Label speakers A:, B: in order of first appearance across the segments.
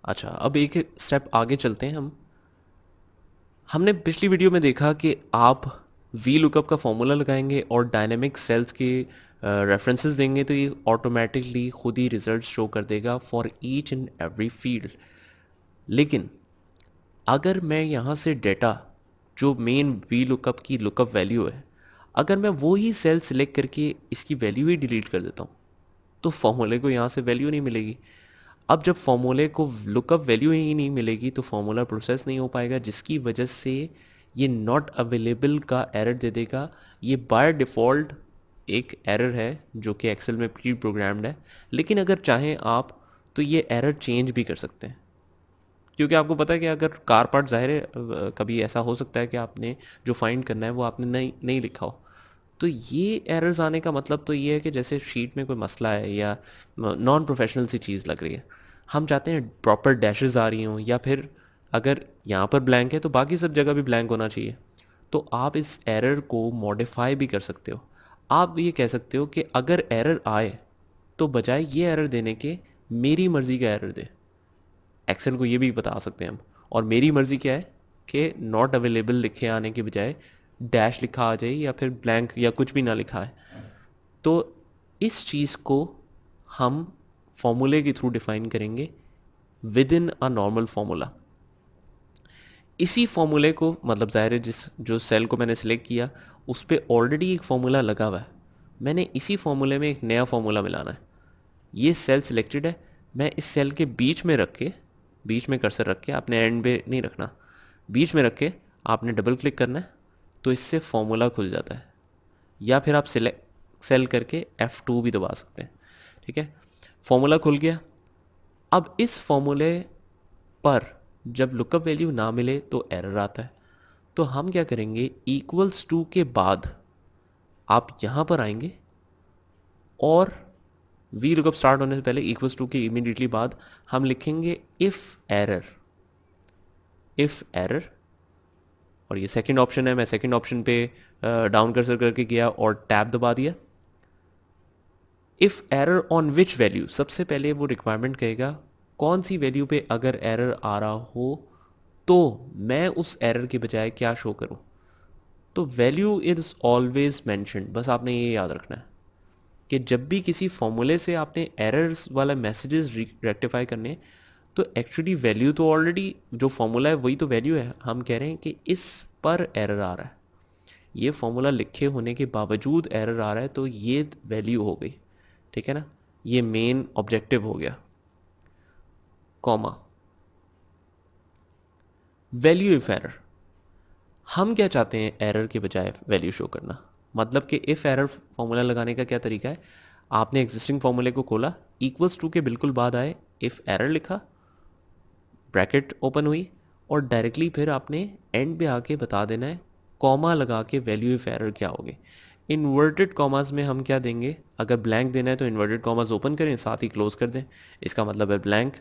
A: अच्छा, अब एक स्टेप आगे चलते हैं हम। हमने पिछली वीडियो में देखा कि आप वी लुकअप का फॉर्मूला लगाएंगे और डायनेमिक सेल्स के रेफरेंसेस देंगे तो ये ऑटोमेटिकली खुद ही रिजल्ट शो कर देगा for each and every field. लेकिन अगर मैं यहाँ से डेटा जो मेन वी लुकअप की लुकअप वैल्यू है, अगर मैं वो ही सेल सिलेक्ट करके इसकी वैल्यू ही डिलीट कर देता हूँ तो फॉर्मूले को यहाँ से वैल्यू नहीं मिलेगी। अब जब फॉर्मूले को लुकअप वैल्यू ही नहीं मिलेगी तो फॉर्मूला प्रोसेस नहीं हो पाएगा, जिसकी वजह से ये नॉट अवेलेबल का एरर दे देगा। ये बाय डिफ़ॉल्ट एक एरर है जो कि एक्सेल में प्री प्रोग्राम्ड है, लेकिन अगर चाहें आप तो ये एरर चेंज भी कर सकते हैं। क्योंकि आपको पता है कि अगर कार पार्ट ज़ाहिर है कभी ऐसा हो सकता है कि आपने जो फाइंड करना है वो आपने नहीं नहीं लिखा हो। तो ये एरर्स आने का मतलब तो ये है कि जैसे शीट में कोई मसला है या नॉन प्रोफेशनल सी चीज़ लग रही है, हम चाहते हैं प्रॉपर डैशेस आ रही हों, या फिर अगर यहाँ पर ब्लैंक है तो बाकी सब जगह भी ब्लैंक होना चाहिए। तो आप इस एरर को मॉडिफाई भी कर सकते हो। आप ये कह सकते हो कि अगर एरर आए तो बजाय ये एरर देने के मेरी मर्ज़ी का एरर दे। एक्सेल को ये भी बता सकते हैं हम। और मेरी मर्ज़ी क्या है कि नॉट अवेलेबल लिखे आने के बजाय डैश लिखा आ जाए या फिर ब्लैंक या कुछ भी ना लिखा है। तो इस चीज़ को हम फॉर्मूले के थ्रू डिफाइन करेंगे with in a normal formula. इसी फॉर्मूले को मतलब ज़ाहिर है जिस जो सेल को मैंने सेलेक्ट किया उस पर ऑलरेडी एक फार्मूला लगा हुआ है, मैंने इसी फार्मूले में एक नया फार्मूला मिलाना है। ये सेल सिलेक्टेड है, मैं इस सेल के बीच में रख के, बीच में कर्सर रख के, आपने एंड पे नहीं रखना, बीच में रख के आपने डबल क्लिक करना है तो इससे फॉर्मूला खुल जाता है। या फिर आप सिलेक्ट सेल करके F2 भी दबा सकते हैं। ठीक है, फॉर्मूला खुल गया। अब इस फॉर्मूले पर जब लुकअप वैल्यू ना मिले तो एरर आता है। तो हम क्या करेंगे, इक्वल्स टू के बाद आप यहाँ पर आएंगे और वी लुकअप स्टार्ट होने से पहले इक्वल्स टू के इमीडिएटली बाद हम लिखेंगे इफ़ एरर। इफ़ एरर, और ये सेकंड ऑप्शन है, मैं सेकंड ऑप्शन पे डाउन कर्सर करके गया और टैब दबा दिया। If error on which value, सबसे पहले वो रिक्वायरमेंट कहेगा कौन सी वैल्यू पे अगर एरर आ रहा हो तो मैं उस एरर के बजाय क्या शो करूं। तो वैल्यू इज़ ऑलवेज मैंशनड, बस आपने ये याद रखना है कि जब भी किसी फॉर्मूले से आपने एरर्स वाला मैसेजेस रेक्टिफाई करने तो एक्चुअली वैल्यू तो ऑलरेडी जो फॉर्मूला है वही तो वैल्यू है। हम कह रहे हैं कि इस पर एरर आ रहा है, ये फॉर्मूला लिखे होने के बावजूद एरर आ रहा है तो ये वैल्यू हो गई। ठीक है ना, ये मेन ऑब्जेक्टिव हो गया। कॉमा, वैल्यू इफ एरर, हम क्या चाहते हैं एरर के बजाय वैल्यू शो करना। मतलब कि इफ़ एरर फॉर्मूला लगाने का क्या तरीका है, आपने एग्जिस्टिंग फॉर्मूले को खोला, इक्वल्स टू के बिल्कुल बाद आए इफ़ एरर लिखा, ब्रैकेट ओपन हुई और डायरेक्टली फिर आपने एंड पे आके बता देना है कॉमा लगा के वैल्यू इफ एरर क्या होगी। इन्वर्टेड कॉमास में हम क्या देंगे, अगर ब्लैंक देना है तो इन्वर्टेड कॉमास ओपन करें साथ ही क्लोज कर दें, इसका मतलब है ब्लैंक।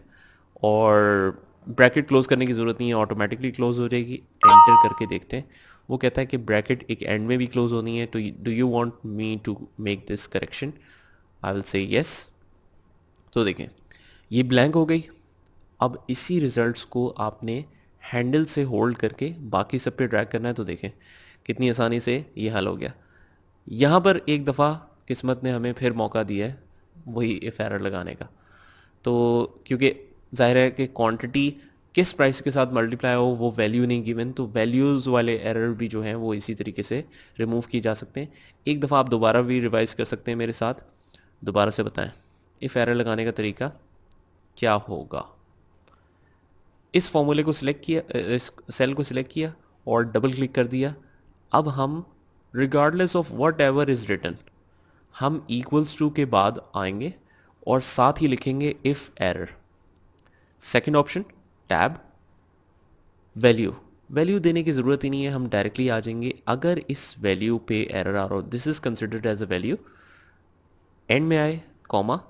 A: और ब्रैकेट क्लोज करने की ज़रूरत नहीं है, ऑटोमेटिकली क्लोज हो जाएगी। एंटर करके देखते हैं, वो कहता है कि ब्रैकेट एक एंड में भी क्लोज होनी है। तो do you want me to make this correction, I will say yes. तो देखें ये ब्लैंक हो गई। अब इसी रिजल्ट्स को आपने हैंडल से होल्ड करके बाकी सब पे ड्रैग करना है, तो देखें कितनी आसानी से ये हल हो गया। यहाँ पर एक दफ़ा किस्मत ने हमें फिर मौका दिया है वही इफ एरर लगाने का। तो क्योंकि जाहिर है कि क्वांटिटी किस प्राइस के साथ मल्टीप्लाई हो वो वैल्यू नहीं गिवन, तो वैल्यूज़ वाले एरर भी जो हैं वो इसी तरीके से रिमूव की जा सकते हैं। एक दफ़ा आप दोबारा भी रिवाइज कर सकते हैं मेरे साथ, दोबारा से बताएं इफ़ एरर लगाने का तरीका क्या होगा। इस फॉर्मूले को सिलेक्ट किया, इस सेल को सिलेक्ट किया और डबल क्लिक कर दिया। अब हम regardless of whatever is written, हम इक्वल्स टू के बाद आएंगे और साथ ही लिखेंगे if error. Second option tab, value, value देने की ज़रूरत ही नहीं है, हम डायरेक्टली आ जाएंगे अगर इस वैल्यू पे एरर आ रहा हो, this is considered as a value. End में आए कॉमा,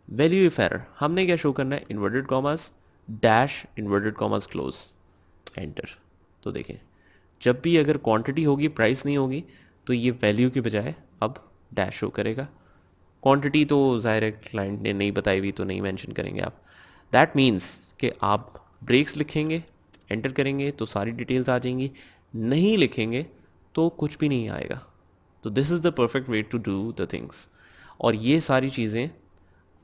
A: वैल्यू इफ एरर, हमने क्या शो करना है, inverted commas dash inverted commas close, enter. तो देखें जब भी अगर क्वांटिटी होगी प्राइस नहीं होगी तो ये वैल्यू के बजाय अब डैश शो करेगा। क्वांटिटी तो ज़ाहिर है क्लाइंट ने नहीं बताई हुई तो नहीं मेंशन करेंगे आप। दैट मीन्स कि आप ब्रेक्स लिखेंगे, एंटर करेंगे तो सारी डिटेल्स आ जाएंगी, नहीं लिखेंगे तो कुछ भी नहीं आएगा। तो this is the perfect way to do the things. और ये सारी चीज़ें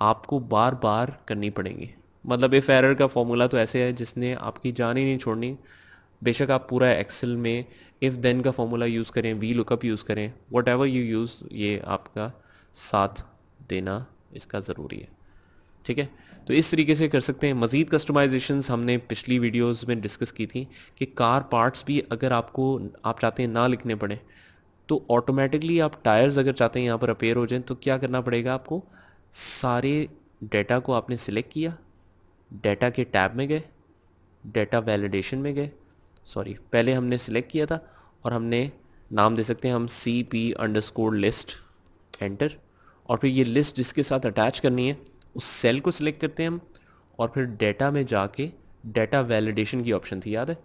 A: आपको बार बार करनी पड़ेंगी। मतलब इफ़ एरर का फॉर्मूला तो ऐसे है जिसने आपकी जान ही नहीं छोड़नी। बेशक आप पूरा एक्सेल में इफ़ देन का फॉर्मूला यूज़ करें, वी लुकअप यूज़ करें, वट एवर यू यूज़, ये आपका साथ देना इसका ज़रूरी है। ठीक है, तो इस तरीके से कर सकते हैं। मज़ीद कस्टमाइजेशंस हमने पिछली वीडियोस में डिस्कस की थी कि कार पार्ट्स भी अगर आपको आप चाहते हैं ना लिखने पड़े तो ऑटोमेटिकली आप टायर्स अगर चाहते हैं यहाँ पर अपेयर हो जाएं तो क्या करना पड़ेगा आपको, सारे डेटा को आपने सिलेक्ट किया, डेटा के टैब में गए, डेटा वैलिडेशन में गए, सॉरी पहले हमने सिलेक्ट किया था और हमने नाम दे सकते हैं हम CP_list, एंटर, और फिर ये लिस्ट जिसके साथ अटैच करनी है उस सेल को सिलेक्ट करते हैं हम, और फिर डेटा में जाके डेटा वैलिडेशन की ऑप्शन थी याद है,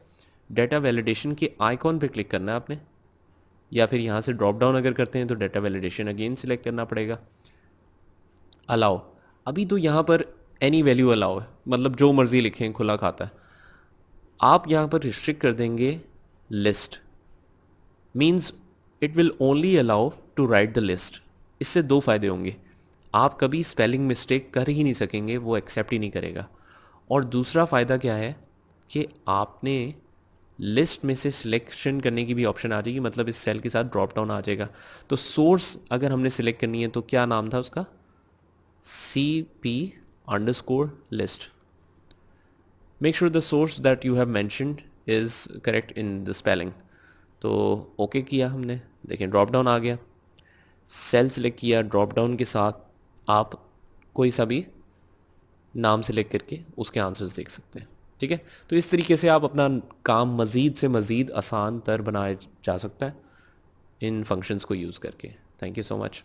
A: डेटा वैलिडेशन के आइकॉन पे क्लिक करना है आपने, या फिर यहाँ से ड्रॉप डाउन अगर करते हैं तो डेटा वैलिडेशन अगेन सिलेक्ट करना पड़ेगा। अलाउ, अभी तो यहाँ पर एनी वैल्यू अलाउ है, मतलब जो मर्ज़ी लिखें खुला खाता है। आप यहाँ पर रिस्ट्रिक्ट कर देंगे list, means it will only allow to write the list. इससे दो फ़ायदे होंगे, आप कभी स्पेलिंग मिस्टेक कर ही नहीं सकेंगे, वो एक्सेप्ट ही नहीं करेगा। और दूसरा फ़ायदा क्या है कि आपने लिस्ट में से सिलेक्शन करने की भी ऑप्शन आ जाएगी, मतलब इस सेल के साथ ड्रॉप डाउन आ जाएगा। तो सोर्स अगर हमने सिलेक्ट करनी है तो क्या नाम था उसका, CP_list। Make sure the source that you have mentioned is correct in the spelling. तो ओके किया हमने, देखें ड्रॉप डाउन आ गया, सेल सिलेक्ट किया, ड्रॉप डाउन के साथ आप कोई सा भी नाम सिलेक्ट करके उसके आंसर्स देख सकते हैं। ठीक है, तो इस तरीके से आप अपना काम मज़ीद से मज़ीद आसान तर बनाया जा सकता है इन फंक्शंस को यूज़ करके। Thank you so much.